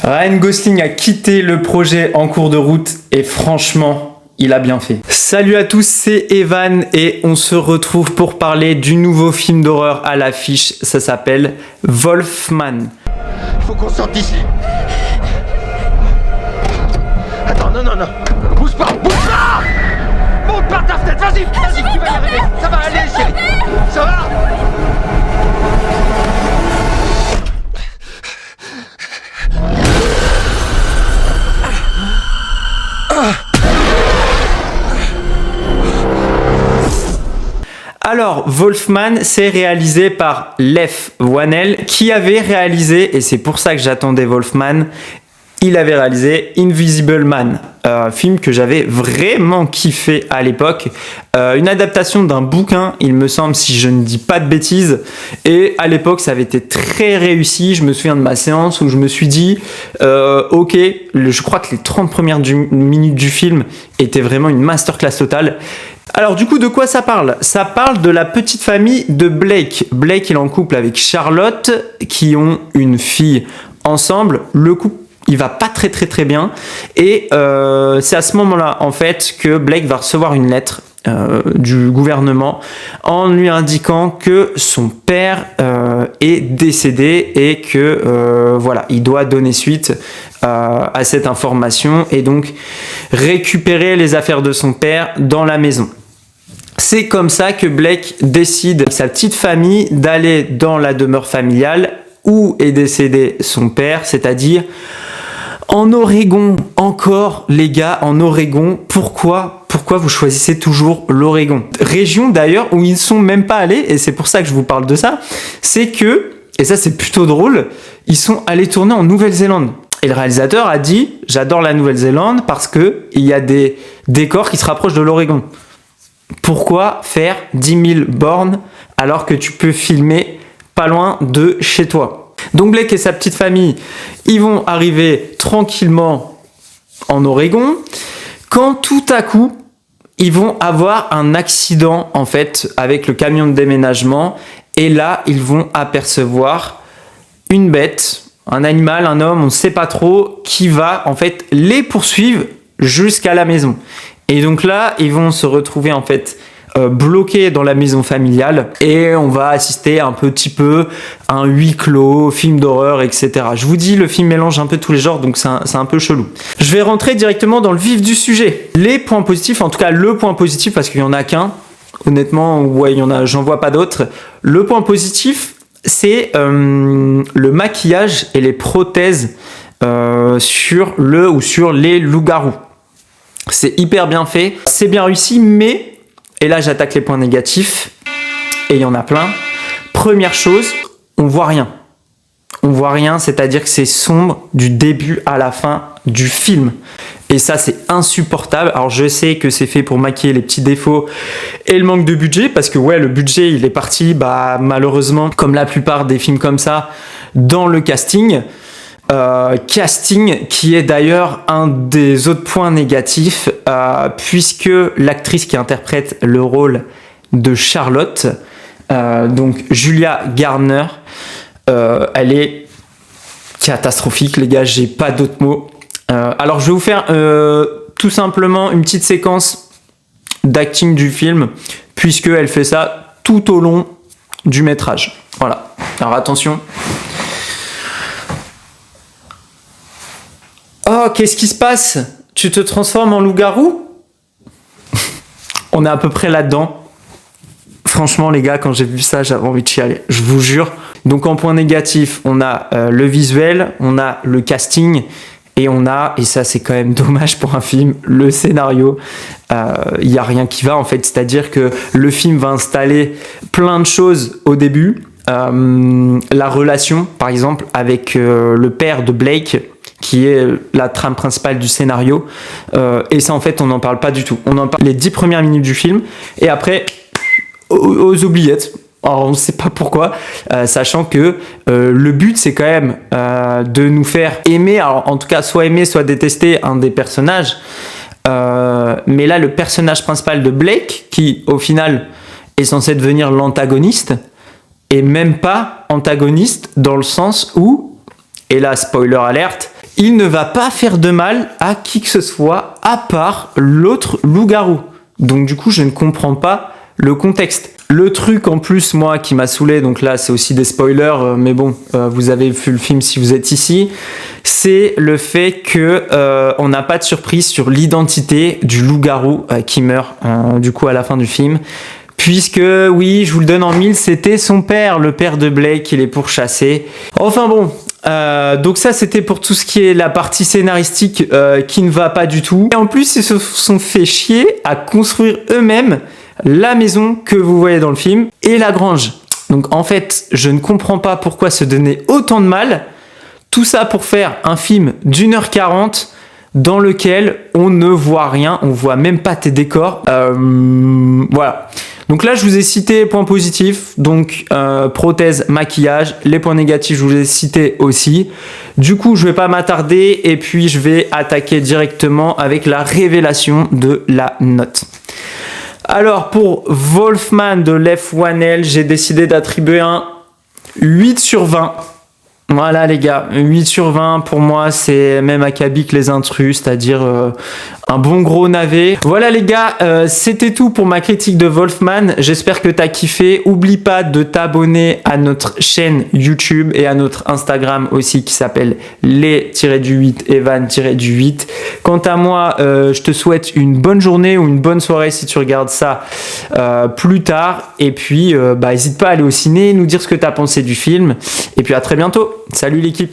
Ryan Gosling a quitté le projet en cours de route et franchement, il a bien fait. Salut à tous, c'est Evan et on se retrouve pour parler du nouveau film d'horreur à l'affiche. Ça s'appelle Wolfman. Faut qu'on sorte d'ici. Attends, non. Bouge pas. Monte par ta fenêtre, vas-y, tu vas y arriver. Ça va aller, chérie. Ça va. Alors, Wolfman, c'est réalisé par Lev Whannell, qui avait réalisé, et c'est pour ça que j'attendais Wolfman, il avait réalisé Invisible Man, film que j'avais vraiment kiffé à l'époque, une adaptation d'un bouquin, il me semble, si je ne dis pas de bêtises, et à l'époque ça avait été très réussi. Je me souviens de ma séance où je me suis dit ok, je crois que les 30 premières minutes du film étaient vraiment une masterclass totale. Alors du coup, de quoi ça parle ? Ça parle de la petite famille de Blake. Blake, il est en couple avec Charlotte, qui ont une fille ensemble. Le couple, il va pas très bien. Et c'est à ce moment-là, en fait, que Blake va recevoir une lettre du gouvernement en lui indiquant que son père est décédé et que voilà, il doit donner suite à cette information et donc récupérer les affaires de son père dans la maison. C'est comme ça que Blake décide avec sa petite famille d'aller dans la demeure familiale où est décédé son père, c'est-à-dire en Oregon. Encore les gars, en Oregon. Pourquoi vous choisissez toujours l'Oregon ? Région d'ailleurs où ils ne sont même pas allés, et c'est pour ça que je vous parle de ça, c'est que, et ça c'est plutôt drôle, ils sont allés tourner en Nouvelle-Zélande. Et le réalisateur a dit « J'adore la Nouvelle-Zélande parce qu'il y a des décors qui se rapprochent de l'Oregon. » Pourquoi faire 10 000 bornes alors que tu peux filmer pas loin de chez toi ? Donc Blake et sa petite famille, ils vont arriver tranquillement en Oregon, quand tout à coup, ils vont avoir un accident en fait avec le camion de déménagement, et là, ils vont apercevoir une bête, un animal, un homme, on ne sait pas trop, qui va en fait les poursuivre jusqu'à la maison. Et donc là, ils vont se retrouver en fait bloqués dans la maison familiale et on va assister un petit peu à un huis clos, film d'horreur, etc. Je vous dis, le film mélange un peu tous les genres, donc c'est un peu chelou. Je vais rentrer directement dans le vif du sujet. Les points positifs, en tout cas le point positif, parce qu'il n'y en a qu'un, honnêtement, ouais, il y en a, j'en vois pas d'autres. Le point positif, c'est le maquillage et les prothèses sur le ou sur les loups-garous. C'est hyper bien fait, c'est bien réussi, mais, et là j'attaque les points négatifs, et il y en a plein. Première chose, on voit rien. On voit rien, c'est-à-dire que c'est sombre du début à la fin du film. Et ça, c'est insupportable. Alors, je sais que c'est fait pour maquiller les petits défauts et le manque de budget, parce que ouais, le budget, il est parti, malheureusement, comme la plupart des films comme ça, dans le casting. Casting qui est d'ailleurs un des autres points négatifs, puisque l'actrice qui interprète le rôle de Charlotte, donc Julia Garner, elle est catastrophique, les gars, j'ai pas d'autres mots. Alors je vais vous faire tout simplement une petite séquence d'acting du film, puisque elle fait ça tout au long du métrage. Voilà, alors attention. Oh, qu'est-ce qui se passe ? Tu te transformes en loup-garou ? On est à peu près là-dedans. Franchement, les gars, quand j'ai vu ça, j'avais envie de chialer. Je vous jure. Donc, en point négatif, on a le visuel, on a le casting, et on a, et ça c'est quand même dommage pour un film, le scénario. Il n'y a rien qui va, en fait. C'est-à-dire que le film va installer plein de choses au début. La relation, par exemple, avec le père de Blake, qui est la trame principale du scénario, et ça en fait on n'en parle pas du tout. On en parle les 10 premières minutes du film et après aux oubliettes. Alors on ne sait pas pourquoi, sachant que le but c'est quand même de nous faire aimer, alors en tout cas soit aimer soit détester un des personnages, mais là le personnage principal de Blake, qui au final est censé devenir l'antagoniste, est même pas antagoniste dans le sens où, et là spoiler alerte, il ne va pas faire de mal à qui que ce soit à part l'autre loup-garou. Donc du coup, je ne comprends pas le contexte. Le truc en plus, moi, qui m'a saoulé, donc là, c'est aussi des spoilers, mais bon, vous avez vu le film si vous êtes ici, c'est le fait que on n'a pas de surprise sur l'identité du loup-garou qui meurt, du coup, à la fin du film. Puisque, oui, je vous le donne en mille, c'était son père, le père de Blake, qui les pourchassait. Enfin bon, donc ça, c'était pour tout ce qui est la partie scénaristique qui ne va pas du tout. Et en plus, ils se sont fait chier à construire eux-mêmes la maison que vous voyez dans le film et la grange. Donc en fait, je ne comprends pas pourquoi se donner autant de mal. Tout ça pour faire un film d'1h40 dans lequel on ne voit rien, on voit même pas tes décors. Voilà. Donc là, je vous ai cité les points positifs, donc prothèse, maquillage. Les points négatifs, je vous les ai cités aussi. Du coup, je vais pas m'attarder et puis je vais attaquer directement avec la révélation de la note. Alors, pour Wolfman de Leigh Whannell, j'ai décidé d'attribuer un 8 sur 20. Voilà les gars, 8 sur 20 pour moi, c'est même acabit que les intrus, c'est-à-dire un bon gros navet. Voilà les gars, c'était tout pour ma critique de Wolfman. J'espère que t'as kiffé. Oublie pas de t'abonner à notre chaîne YouTube et à notre Instagram aussi qui s'appelle les-8 Evan-8. Quant à moi, je te souhaite une bonne journée ou une bonne soirée si tu regardes ça plus tard. Et puis, n'hésite pas à aller au ciné, nous dire ce que t'as pensé du film. Et puis à très bientôt. Salut l'équipe.